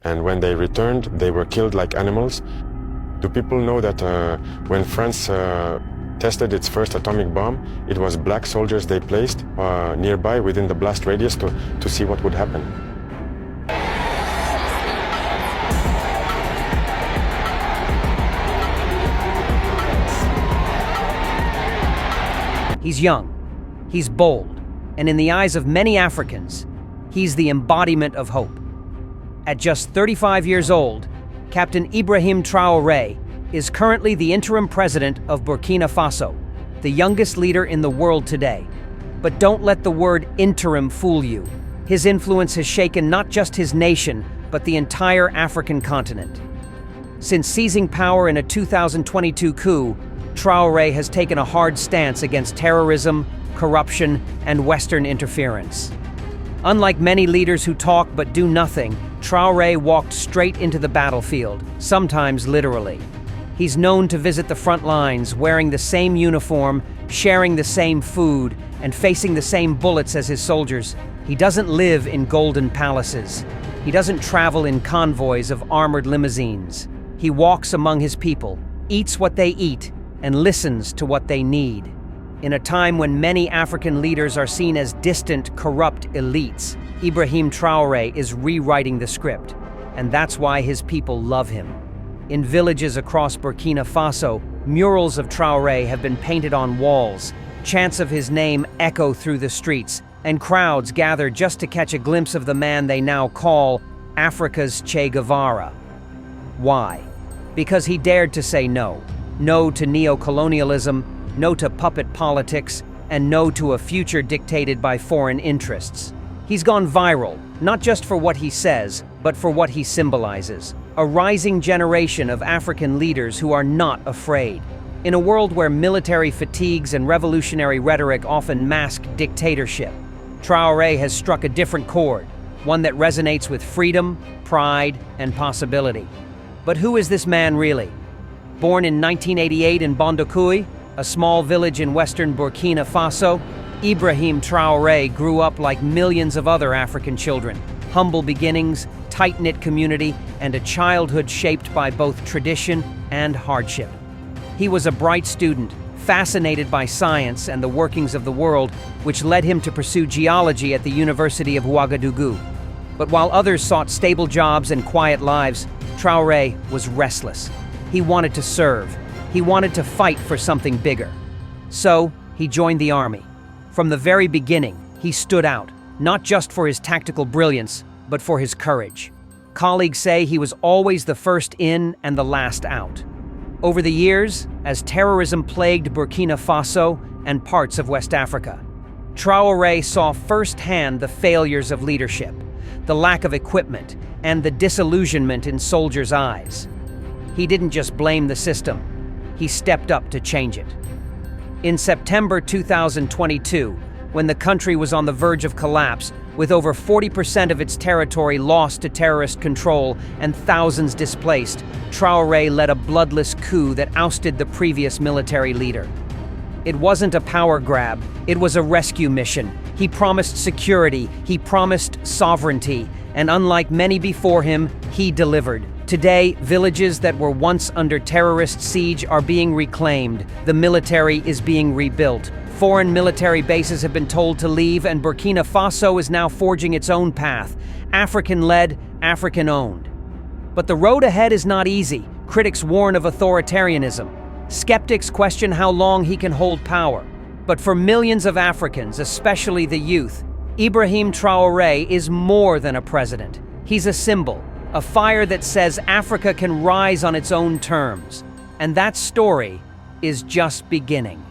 And when they returned, they were killed like animals. Do people know that when France tested its first atomic bomb, it was black soldiers they placed nearby within the blast radius to see what would happen? He's young, he's bold, and in the eyes of many Africans, he's the embodiment of hope. At just 35 years old, Captain Ibrahim Traoré is currently the interim president of Burkina Faso, the youngest leader in the world today. But don't let the word interim fool you. His influence has shaken not just his nation, but the entire African continent. Since seizing power in a 2022 coup, Traoré has taken a hard stance against terrorism, corruption, and Western interference. Unlike many leaders who talk but do nothing, Traoré walked straight into the battlefield, sometimes literally. He's known to visit the front lines, wearing the same uniform, sharing the same food, and facing the same bullets as his soldiers. He doesn't live in golden palaces. He doesn't travel in convoys of armored limousines. He walks among his people, eats what they eat, and listens to what they need. In a time when many African leaders are seen as distant, corrupt elites, Ibrahim Traoré is rewriting the script, and that's why his people love him. In villages across Burkina Faso, murals of Traoré have been painted on walls, chants of his name echo through the streets, and crowds gather just to catch a glimpse of the man they now call Africa's Che Guevara. Why? Because he dared to say no. No to neo-colonialism, no to puppet politics, and no to a future dictated by foreign interests. He's gone viral, not just for what he says, but for what he symbolizes. A rising generation of African leaders who are not afraid. In a world where military fatigues and revolutionary rhetoric often mask dictatorship, Traoré has struck a different chord, one that resonates with freedom, pride, and possibility. But who is this man really? Born in 1988 in Bondoukoui, a small village in western Burkina Faso, Ibrahim Traoré grew up like millions of other African children. Humble beginnings, tight-knit community, and a childhood shaped by both tradition and hardship. He was a bright student, fascinated by science and the workings of the world, which led him to pursue geology at the University of Ouagadougou. But while others sought stable jobs and quiet lives, Traoré was restless. He wanted to serve. He wanted to fight for something bigger. So, he joined the army. From the very beginning, he stood out, not just for his tactical brilliance, but for his courage. Colleagues say he was always the first in and the last out. Over the years, as terrorism plagued Burkina Faso and parts of West Africa, Traoré saw firsthand the failures of leadership, the lack of equipment, and the disillusionment in soldiers' eyes. He didn't just blame the system, he stepped up to change it. In September 2022, when the country was on the verge of collapse, with over 40% of its territory lost to terrorist control and thousands displaced, Traoré led a bloodless coup that ousted the previous military leader. It wasn't a power grab, it was a rescue mission. He promised security, he promised sovereignty, and unlike many before him, he delivered. Today, villages that were once under terrorist siege are being reclaimed. The military is being rebuilt. Foreign military bases have been told to leave, and Burkina Faso is now forging its own path, African-led, African-owned. But the road ahead is not easy. Critics warn of authoritarianism. Skeptics question how long he can hold power. But for millions of Africans, especially the youth, Ibrahim Traoré is more than a president. He's a symbol, a fire that says Africa can rise on its own terms. And that story is just beginning.